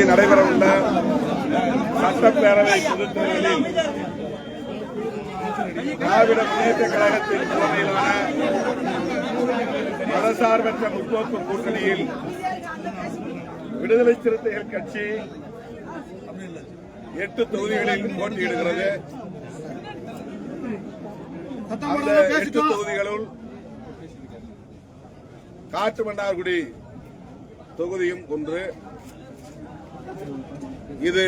நடைபெறவுள்ள சட்டப்பேரவை பொதுத் தேர்தலில் திராவிட முன்னேற்ற கழகத்தின் தலைமையிலான மதசார்பற்ற முற்போக்கு கூட்டணியில் விடுதலை சிறுத்தைகள் கட்சி 8 தொகுதிகளில் போட்டியிடுகிறது. அந்த 8 தொகுதிகளுள் காட்டுமன்னார்குடி தொகுதியும் ஒன்று. இது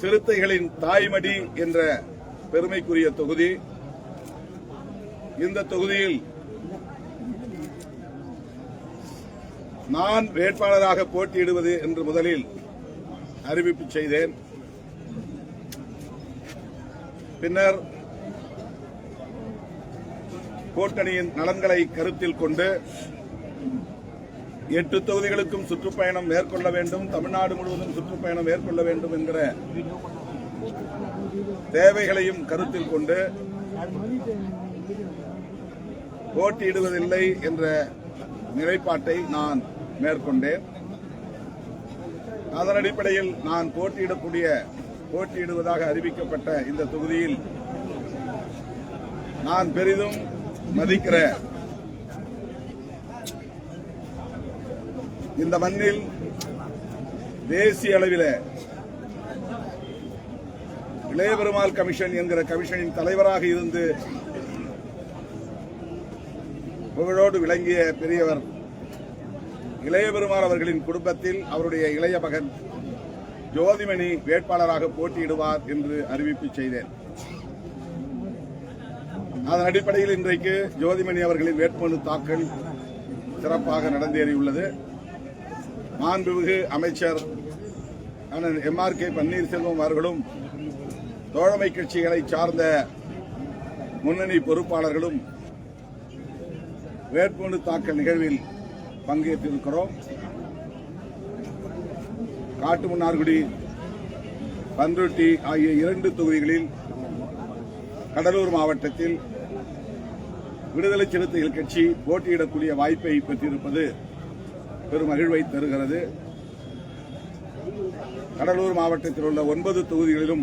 சிறுத்தைகளின் தாய்மடி என்ற பெருமைக்குரிய தொகுதி. இந்த தொகுதியில் நான் வேட்பாளராக போட்டியிடுவது என்று முதலில் அறிவிப்பு செய்தேன். பின்னர் கூட்டணியின் நலன்களை கருத்தில் கொண்டு 8 தொகுதிகளுக்கும் சுற்றுப்பயணம் மேற்கொள்ள வேண்டும், தமிழ்நாடு முழுவதும் சுற்றுப்பயணம் மேற்கொள்ள வேண்டும் என்கிற தேவைகளையும் கருத்தில் கொண்டு போட்டியிடுவதில்லை என்ற நிலைப்பாட்டை நான் மேற்கொண்டேன். அதன் அடிப்படையில் நான் போட்டியிடுவதாக அறிவிக்கப்பட்ட இந்த தொகுதியில் நான் பெரிதும் மதிக்கிற இந்த மண்ணில் தேசிய அளவில் இளைய பெருமாள் கமிஷன் என்கிற கமிஷனின் தலைவராக இருந்து புகழோடு விளங்கிய பெரியவர் இளைய பெருமாள் அவர்களின் குடும்பத்தில் அவருடைய இளைய மகன் ஜோதிமணி வேட்பாளராக போட்டியிடுவார் என்று அறிவிப்பு செய்தேன். அதன் அடிப்படையில் இன்றைக்கு ஜோதிமணி அவர்களின் வேட்புமனு தாக்கல் சிறப்பாக நடந்தேறியுள்ளது. மாண்புமிகு அமைச்சர் அண்ணன் MRK பன்னீர்செல்வம் அவர்களும் தோழமை கட்சிகளை சார்ந்த முன்னணி பொறுப்பாளர்களும் வேட்புமனு தாக்கல் நிகழ்வில் பங்கேற்றிருக்கிறோம். காட்டுமன்னார்குடி, பண்ருட்டி ஆகிய 2 தொகுதிகளில் கடலூர் மாவட்டத்தில் விடுதலை சிறுத்தைகள் கட்சி போட்டியிடக்கூடிய வாய்ப்பை பெற்றிருப்பது பெரும் மகிழ்வை தருகிறது. கடலூர் மாவட்டத்தில் உள்ள 9 தொகுதிகளிலும்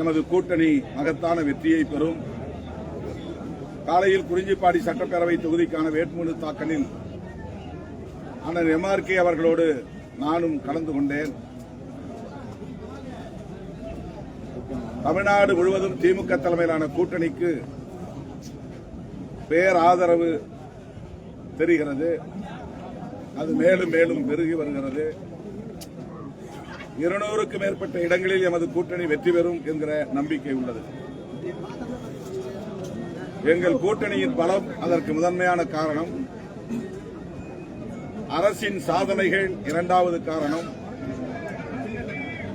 எமது கூட்டணி மகத்தான வெற்றியை பெறும். காலையில் குறிஞ்சிப்பாடி சட்டப்பேரவை தொகுதிக்கான வேட்புமனு தாக்கலில் அண்ணன் MRK அவர்களோடு நானும் கலந்து கொண்டேன். தமிழ்நாடு முழுவதும் திமுக தலைமையிலான கூட்டணிக்கு பேராதரவு தெரிகிறது. அது மேலும் மேலும் பெருகி வருகிறது. 200க்கும் மேற்பட்ட இடங்களில் எமது கூட்டணி வெற்றி பெறும் என்கிற நம்பிக்கை உள்ளது. எங்கள் கூட்டணியின் பலம் அதற்கு முதன்மையான காரணம். அரசின் சாதனைகள் 2வது காரணம்.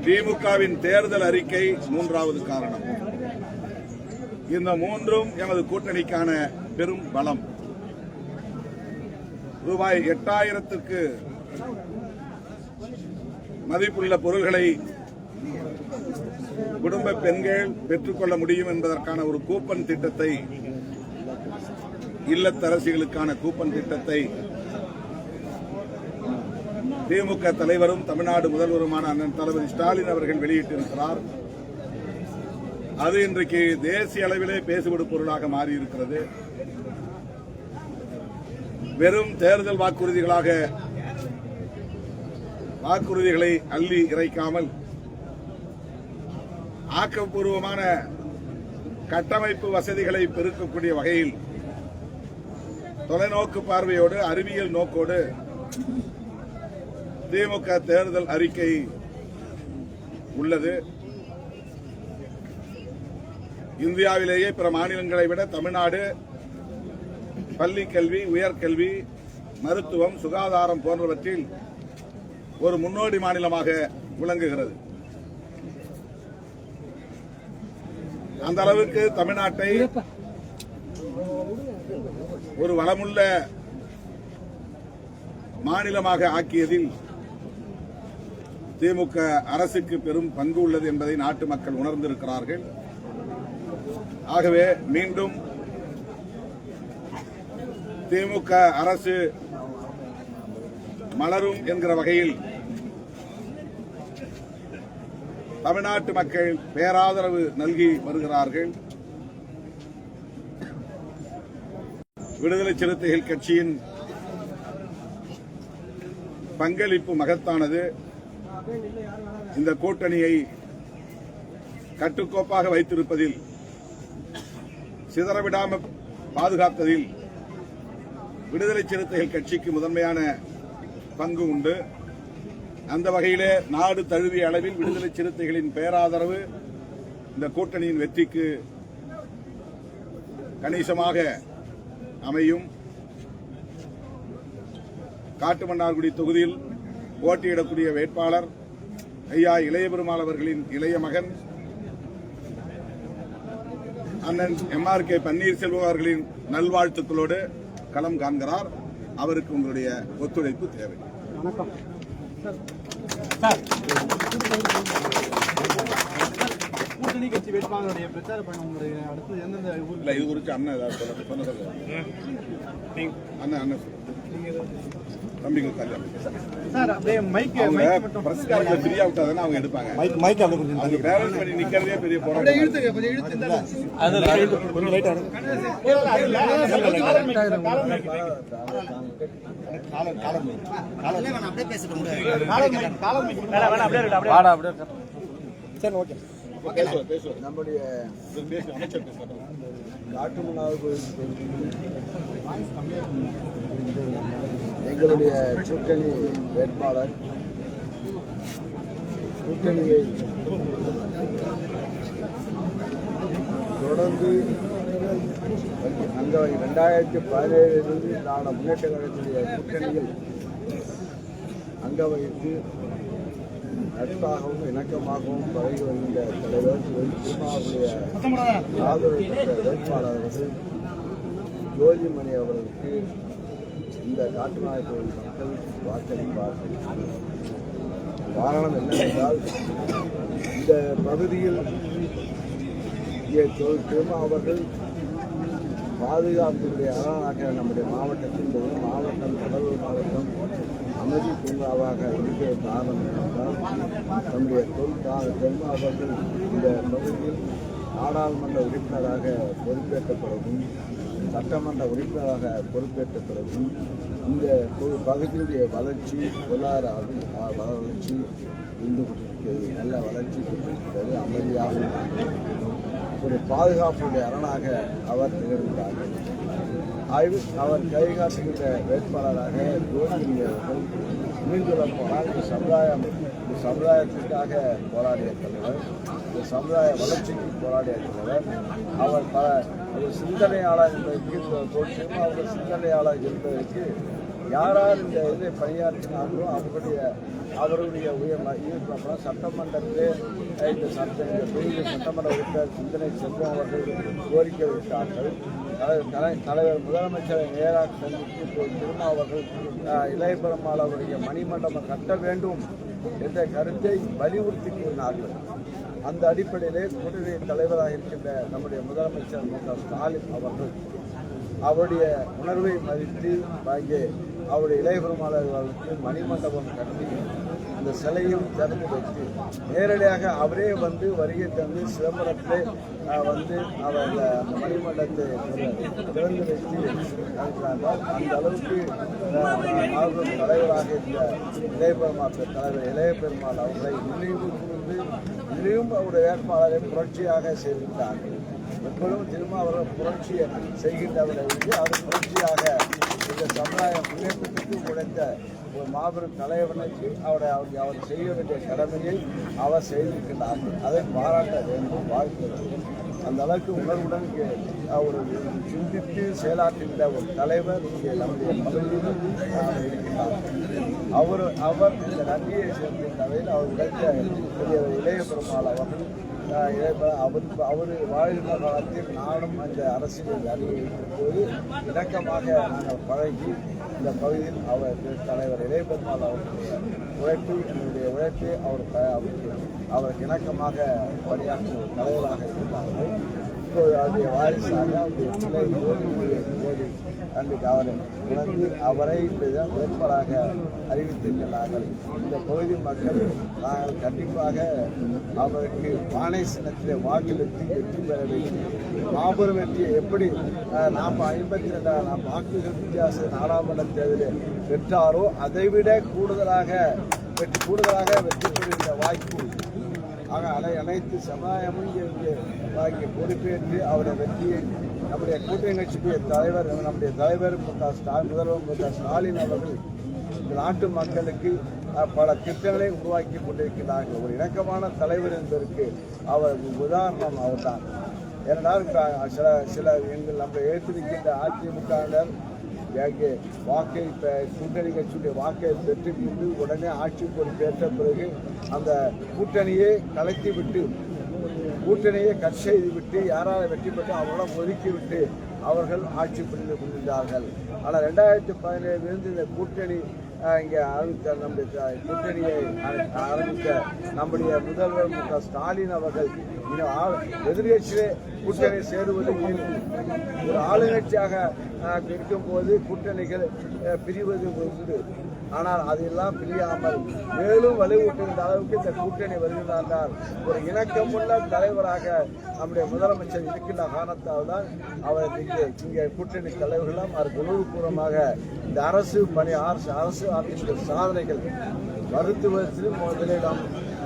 திமுகவின் தேர்தல் அறிக்கை 3வது காரணம். இந்த 3ம் எமது கூட்டணிக்கான பெரும் பலம். ரூபாய் 8000க்கு மதிப்புள்ள பொருள்களை குடும்ப பெண்கள் பெற்றுக்கொள்ள முடியும் என்பதற்கான ஒரு கூப்பன் திட்டத்தை, இல்லத்தரசிகளுக்கான கூப்பன் திட்டத்தை திமுக தலைவரும் தமிழ்நாடு முதல்வருமான அண்ணன் தளபதி ஸ்டாலின் அவர்கள் வெளியிட்டிருக்கிறார். அது இன்றைக்கு தேசிய அளவிலே பேசுபடு பொருளாக மாறியிருக்கிறது. வெறும் தேர்தல் வாக்குறுதிகளை அள்ளி இறைக்காமல் ஆக்கப்பூர்வமான கட்டமைப்பு வசதிகளை பெருக்கக்கூடிய வகையில் தொலைநோக்கு பார்வையோடு, அறிவியல் நோக்கோடு திமுக தேர்தல் அறிக்கை உள்ளது. இந்தியாவிலேயே பிற மாநிலங்களை விட தமிழ்நாடு பள்ளி கல்வி, உயர்கல்வி, மருத்துவம், சுகாதாரம் போன்றவற்றில் ஒரு முன்னோடி மாநிலமாக விளங்குகிறது. அந்த அளவுக்கு தமிழ்நாட்டை ஒரு வளமுள்ள மாநிலமாக ஆக்கியதில் திமுக அரசுக்கு பெரும் பங்கு உள்ளது என்பதை நாட்டு மக்கள் உணர்ந்திருக்கிறார்கள். ஆகவே மீண்டும் திமுக அரசு மலரும் என்கிற வகையில் தமிழ்நாட்டு மக்கள் பேராதரவு நல்கி வருகிறார்கள். விடுதலை சிறுத்தைகள் கட்சியின் பங்களிப்பு மகத்தானது. இந்த கூட்டணியை கட்டுக்கோப்பாக வைத்திருப்பதில், சிதறவிடாமல் பாதுகாத்ததில் விடுதலை சிறுத்தைகள் கட்சிக்கு முதன்மையான பங்கு உண்டு. அந்த வகையிலே நாடு தழுவிய அளவில் விடுதலை சிறுத்தைகளின் பேராதரவு இந்த கூட்டணியின் வெற்றிக்கு கணிசமாக அமையும். காட்டுமன்னார்குடி தொகுதியில் போட்டியிடக்கூடிய வேட்பாளர் ஐயா இளைய பெருமாள் அவர்களின் இளைய மகன் அண்ணன் MRK பன்னீர்செல்வம் அவர்களின் நல்வாழ்த்துக்களோடு களம் காண்கிறார். அவருக்கு உங்களுடைய ஒத்துழைப்பு தேவை. வணக்கம். கூட்டணி கட்சி வேட்பாளருடைய பிரச்சார பயணம் அடுத்து எந்தெந்த ஊர்ல இது குறித்து அண்ணன் ஏதாவது அண்ணன் தம்பிங்க சார் அப்படியே மைக் மட்டும் பிரஸ்காரங்க ஃப்ரீயா விட்டாதானே அவங்க எடுப்பாங்க. மைக் அப்படியே கொஞ்சம் அவங்க பேலன்ஸ் பண்ணி நிக்கிறதே பெரிய போராட்டம். இழுத்துங்க, கொஞ்சம் இழுத்து அது கொஞ்சம் லைட்டா நம்முடைய காட்டுமன்னார்குடி எங்களுடைய கூட்டணி வேட்பாளர் கூட்டணியை தொடர்ந்து அங்கே 2017 நாட முன்னேற்ற கழகத்துடைய கூட்டணியில் அங்க வைத்து நட்பாகவும் இணக்கமாகவும் பழகி வருகின்ற தலைவர் திருமாவுடைய ஆதரவு பெற்ற வேட்பாளர்கள் ஜோதிமணி அவர்களுக்கு இந்த காட்டுமன்னார்குடி மக்கள் வாக்களிப்பார்கள். காரணம் என்னவென்றால், இந்த பகுதியில் திருமா அவர்கள் பாதுகாப்புடைய அரணாக நம்முடைய மாவட்டத்தில் மாவட்டம் கடலூர் மாவட்டம் அமைதி பூங்காவாக இருக்க காரணம் என்றால், நம்முடைய திருமா அவர்கள் இந்த பகுதியில் நாடாளுமன்ற உறுப்பினராக பொறுப்பேற்ற பிறகும் சட்டமன்ற உறுப்பினராக பொறுப்பேற்ற பிறகும் இந்த பகுதியுடைய வளர்ச்சி, பொருளாதார வளர்ச்சி இருந்து கொண்டிருக்கிறது. நல்ல வளர்ச்சி கொண்டிருக்கிறது. அமைதியாக ஒரு பாதுகாப்புடைய அரணாக அவர் திகழ்கிறார்கள். அவர் கைகாட்டுகின்ற வேட்பாளராக ஜோதிமணி அவர்கள் மீண்டுள்ள போனால் இந்த சமுதாயத்திற்காக போராடிய தலைவர், இந்த சமுதாய வளர்ச்சிக்கு போராடிய தலைவர். அவர் ஒரு சிந்தனையாளர் என்பதற்கு அவர்கள் சிந்தனையாளர் என்பதற்கு யார் இந்த இதை பணியாற்றினார்களோ அவருடைய உயர் சட்டமன்றத்திலே இந்த சட்டமன்ற உறுப்பினர் சிந்தனை செல்வம் அவர்கள் கோரிக்கை வைத்தார்கள். தலைவர் முதலமைச்சரை நேராக சந்தித்து திருமா அவர்கள் இளைய பெருமாள் அவருடைய மணிமண்டபம் கட்ட வேண்டும் என்ற கருத்தை வலியுறுத்தி கூறினார்கள். அந்த அடிப்படையிலே கூட்டணி தலைவராக இருக்கின்ற நம்முடைய முதலமைச்சர் மு.க. ஸ்டாலின் அவர்கள் அவருடைய உணர்வை மதித்து வாங்கி அவருடைய இளைய பெருமாள் அவர்களுக்கு மணிமண்டபம் கட்டி அந்த சிலையும் திறந்து வைத்து நேரடியாக அவரே வந்து வருகை தந்து சிதம்பரத்திலே வந்து அவர் அந்த மணிமண்டபத்தை திறந்து வைத்து இருக்கிறார்கள். அந்த அளவுக்கு அவர்கள் தலைவராக இருந்த இளைய பெருமாள் தலைவர் இளைய பெருமாள் அவர்களை நினைவு கூர்ந்து இனியும் அவருடைய வேட்பாளரை புரட்சியாக செய்திருக்கிறார்கள். எப்பொழுதும் திரும்ப அவர்கள் புரட்சியை செய்கின்றவரை வந்து அவர் புரட்சியாக இந்த சமுதாய முன்னேற்றத்துக்கு உழைத்த ஒரு மாபெரும் தலைவனுக்கு அவர் செய்ய வேண்டிய கடமையை அவர் செய்திருக்கிறார்கள். அதை பாராட்ட வேண்டும், வாழ்க்கை வேண்டும். அந்த அளவுக்கு உணர்வுடன் அவர் சிந்தித்து செயலாற்றுகின்ற ஒரு தலைவர் இங்கே நம்முடைய பகுதியில் இருக்கிறார். அவர் இந்த நன்றியை சேர்ந்த வகையில் அவர் உழைத்த இளைய பெருமாள் அவர்கள் அவர் வாழ்கின்ற காலத்தில் நானும் அந்த அரசியல் அறிவிக்கும் போது இணக்கமாக நாங்கள் பழகி இந்த பகுதியில் அவர் தலைவர் இளைய பெருமாள் அவருடைய உழைப்பு என்னுடைய உழைப்பை அவருக்கு இணக்கமாக பணியாற்றும் தலைவராக இருந்தார்கள். இப்போது அவருடைய வாரிசாக அவருடைய பிள்ளை மோடி அன்றைக்கு அவரை உணர்ந்து அவரை இப்படிதான் வேட்பாளராக அறிவித்திருக்கிறார்கள். இந்த பகுதி மக்கள் நாங்கள் கண்டிப்பாக அவருக்கு பானை சின்னத்திலே வாக்களித்து வெற்றி பெற வேண்டும். மாபெரும் வெற்றியை எப்படி 52,000 வாக்குகள் வித்தியாச நாடாளுமன்ற தேர்தலில் பெற்றாரோ அதைவிட கூடுதலாக வெற்றி பெறுகின்ற வாய்ப்பு ஆக அனைத்து சமுதாயமும் இங்கே வாங்கி பொறுப்பேற்று அவருடைய வெற்றியை நம்முடைய கூட்டணி கட்சியுடைய தலைவர் நம்முடைய தலைவர் முதல்வர் ஸ்டாலின் அவர்கள் நாட்டு மக்களுக்கு பல திட்டங்களை உருவாக்கி கொண்டிருக்கிறார்கள். ஒரு இணக்கமான தலைவர் என்பதற்கு அவர் உதாரணம் அவர்தான். ஏனென்றால் சில நம்முடைய எழுத்திருக்கின்ற அதிமுகவினர் வாக்கை கூட்டணி கட்சியுடைய வாக்கை பெற்று கொண்டு உடனே ஆட்சி பொறுப்பேற்ற பிறகு அந்த கூட்டணியை கலைத்து விட்டு கூட்டணியை கட் செய்துவிட்டு யாரால் வெற்றி பெற்று அவர்களும் ஒதுக்கிவிட்டு அவர்கள் ஆட்சி புரிந்து கொண்டிருந்தார்கள். ஆனால் 2017 இந்த கூட்டணி இங்கே ஆரம்பித்த நம்முடைய கூட்டணியை ஆரம்பித்த நம்முடைய முதல்வர் ஸ்டாலின் அவர்கள் எதிர்கட்சியிலே கூட்டணி சேருவது ஒரு ஆளுங்கட்சியாக இருக்கும்போது கூட்டணிகள் பிரிவது உண்டு. ஆனால் அதெல்லாம் பிரியாமல் மேலும் வலுவூட்டுகின்ற அளவுக்கு இந்த கூட்டணி வருகிறார்கள். ஒரு இணக்கமுள்ள தலைவராக நம்முடைய முதலமைச்சர் இருக்கின்ற காரணத்தால் தான் அவர் இங்கே கூட்டணி தலைவர்களும் அவருக்கு உணர்வுபூர்வமாக இந்த அரசு ஆற்றிய சாதனைகள் மருத்துவத்திலும் முதலிடம்,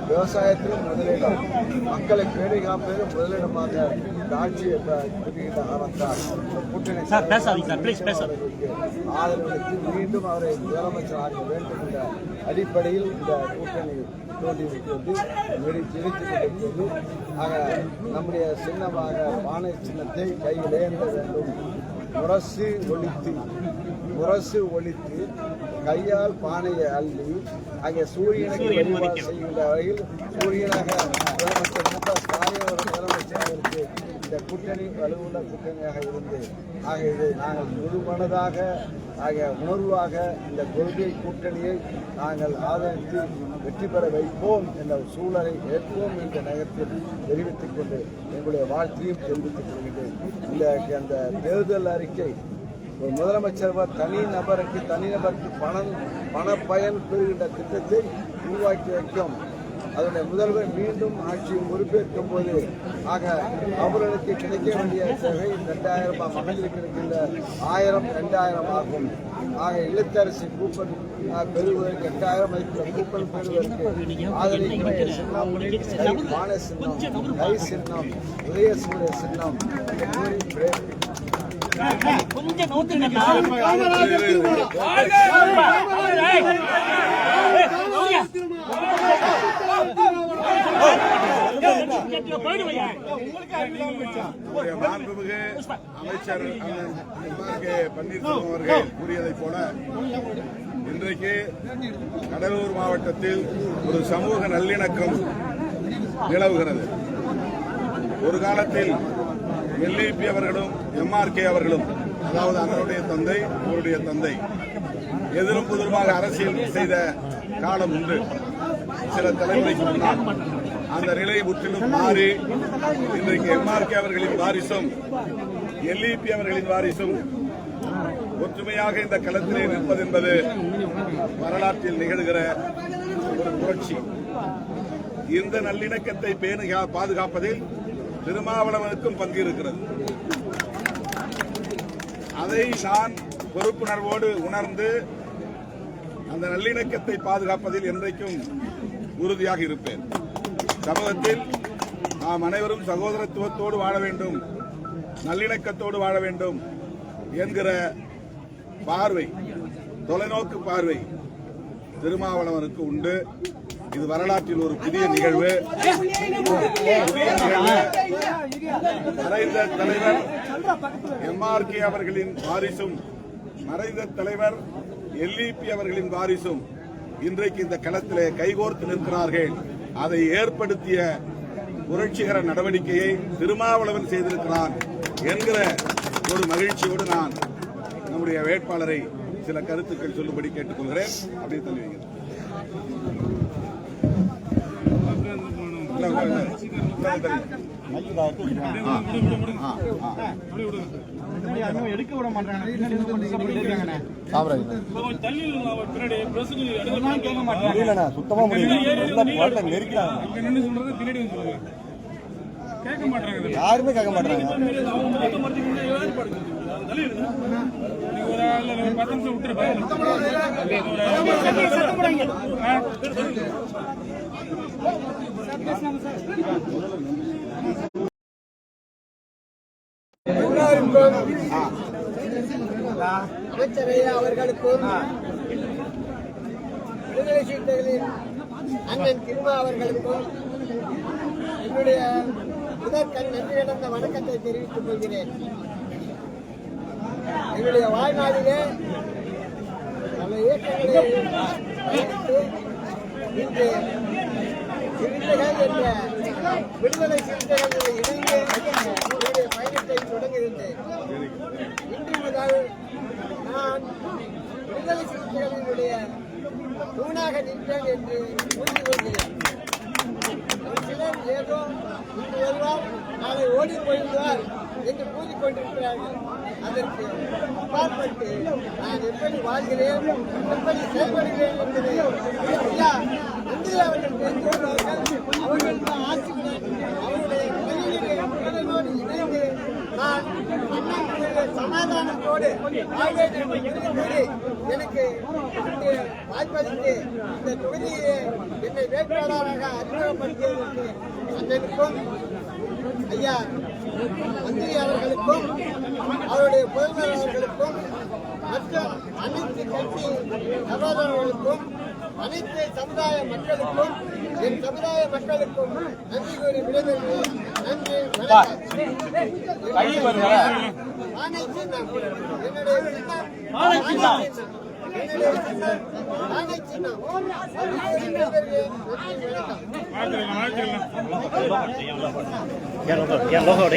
விவசாயத்திலும் முதலிடம், மக்களை பேணி காப்பதிலும் முதலிடமாக இந்த ஆட்சியை புரிகின்ற காரணத்தால் கூட்டணி ஆதரவளித்து மீண்டும் அவரை முதலமைச்சர் ஆக வேண்டும் என்ற அடிப்படையில் இந்த கூட்டணி தோன்றியிருக்கிறது, நிறுத்திக் கொண்டிருக்கிறது. ஆக நம்முடைய சின்னமாக பானை சின்னத்தை கையில் ஏந்த வேண்டும். முரசு ஒழித்து கையால் பானையை அள்ளி அங்கே சூரியனுக்கு வழிபாடு செய்கின்ற வகையில் சூரியனாக முதலமைச்சர் ஸ்டாலின் முதலமைச்சர்களுக்கு இந்த கூட்டணி வலுவுள்ள கூட்டணியாக இருந்து ஆக இதை நாங்கள் முழுமனதாக உணர்வாக இந்த கொள்கை கூட்டணியை நாங்கள் ஆதரித்து வெற்றி பெற வைப்போம் என்ற சூழலை ஏற்போம் என்ற நேரத்தில் தெரிவித்துக் கொண்டு எங்களுடைய வாழ்த்தையும் தெரிவித்துக் கொள்கின்றேன். அந்த தேர்தல் அறிக்கை ஒரு முதலமைச்சர் தனிநபருக்கு பண பயன் பெறுகின்ற திட்டத்தை உருவாக்கி வைக்கும். அதனுடைய முதல்வர் மீண்டும் ஆட்சியை பொறுப்பேற்கும் போது அவர்களுக்கு கிடைக்க வேண்டிய தொகை 2,000 மகளிருக்கு இருக்கின்ற 1,000 ஆகும். இல்லத்தரசி கூப்பன் பெறுவதற்கு 8,000 மதிப்புள்ள கூப்பன் பெறுவதற்கு ஆதரிக்கிற சின்னம், பானை சின்னம், கை சின்னம், உதயசூரிய சின்னம் கொஞ்சம் நோட்டுங்க. மாண்புமிகு அமைச்சர் பன்னீர்செல்வம் அவர்கள் கூறியதைப் போல இன்றைக்கு கடலூர் மாவட்டத்தில் ஒரு சமூக நல்லிணக்கம் நிலவுகிறது. ஒரு காலத்தில் LEP அவர்களும் MRK அவர்களும், அதாவது அவருடைய தந்தை அவருடைய தந்தை எதிரும் புதிருமாக அரசியல் செய்த காலம் உண்டு. சில தலைமுறைக்கு முன்னால் அந்த நிலை முற்றிலும் மாறி இன்றைக்கு MRK அவர்களின் வாரிசும் LEP அவர்களின் வாரிசும் ஒற்றுமையாக இந்த களத்திலே நிற்பது என்பது வரலாற்றில் நிகழ்கிற ஒரு புரட்சி. இந்த நல்லிணக்கத்தை பேணி பாதுகாப்பதில் திருமாவளவனுக்கும் பங்கு இருக்கிறது. அதை நான் பொறுப்புணர்வோடு உணர்ந்து அந்த நல்லிணக்கத்தை பாதுகாப்பதில் என்றைக்கும் உறுதியாக இருப்பேன். சமூகத்தில் நாம் அனைவரும் சகோதரத்துவத்தோடு வாழ வேண்டும், நல்லிணக்கத்தோடு வாழ வேண்டும் என்கிற பார்வை, தொலைநோக்கு பார்வை திருமாவளவனுக்கு உண்டு. இது வரலாற்றில் ஒரு புதிய நிகழ்வு. மறைந்த தலைவர் MRK அவர்களின் வாரிசும் மறைந்த தலைவர் LEP அவர்களின் வாரிசும் இன்றைக்கு இந்த களத்திலே கைகோர்த்து நிற்கிறார்கள். அதை ஏற்படுத்திய புரட்சிகர நடவடிக்கையை திருமாவளவன் செய்திருக்கிறான் என்கிற ஒரு மகிழ்ச்சியோடு நான் நம்முடைய வேட்பாளரை சில கருத்துக்கள் சொல்லும்படி கேட்டுக்கொள்கிறேன். அப்படி தள்ளி வைக்கிறேன். யாரும் எடுக்க விட மாட்டாங்க. பின்னாடி இருந்து கொஞ்சம் கஷ்டப்பட்டுருக்காங்கண்ணே. சொன்னாலும் கேட்க மாட்டாங்க. சுத்தமா முடியல. யாருமே கேட்க மாட்டாங்க. அமைச்சரையா அவர்களுக்கும் விடுதலை சிறுத்தைகளின் அண்ணன் திருமா அவர்களுக்கும் என்னுடைய முதற்கண் நன்றி கடந்த வணக்கத்தை தெரிவித்துக் கொள்கிறேன். என்னுடைய வாழ்நாளிலே பல இயக்கங்களை பயணித்து இன்று சிறுத்தைகள் என்ற விடுதலை சிறுத்தைகள் இணைந்து என்னுடைய பயணத்தை தொடங்கியிருந்தேன். இன்று முதல் நான் விடுதலை சிறுத்தைகளினுடைய தூணாக நின்றேன் என்று உறுதி கொள்கிறேன். சிலர் ஏதோ இன்று வருவார் நாளை ஓடி போய்விடுவார் என்று கூறிக்கொண்டிருக்கிறார்கள். அதற்கு அப்பாற்பட்டு நான் எப்படி வாழ்கிறேன், எப்படி செயல்படுகிறேன் என்பதை ஐயா இந்திய அவர்கள் பேசியுள்ளார்கள். அவர்களுக்கு ஆட்சியுடன் அவருடைய முதலீடு இணைந்து நான் அண்ணனுடைய சமாதானத்தோடு வாழ்வேன் என்று கூறி எனக்கு வாய்ப்பளித்து இந்த தொகுதியிலே என்னை வேட்பாளராக அறிமுகப்படுத்தியதற்கு அண்ணனுக்கும் ஐயா மந்திரி அவர்களுக்கும் அவருடைய பொதுமக்கள் அவர்களுக்கும் மற்றும் அனைத்து கட்சி சகோதரர்களுக்கும் அனைத்து சமுதாய மக்களுக்கும் என் சமுதாய மக்களுக்கும் நன்றி கூறி விடைபெறுகிறேன். நன்றி, வணக்கம். ஆணை சின்னம் என்னுடைய சின்னம் ஆணை சின்னம் என்னுடைய சின்னம் ஆணை சின்னம் விடைபெறுகிறேன். நன்றி, வணக்கம்.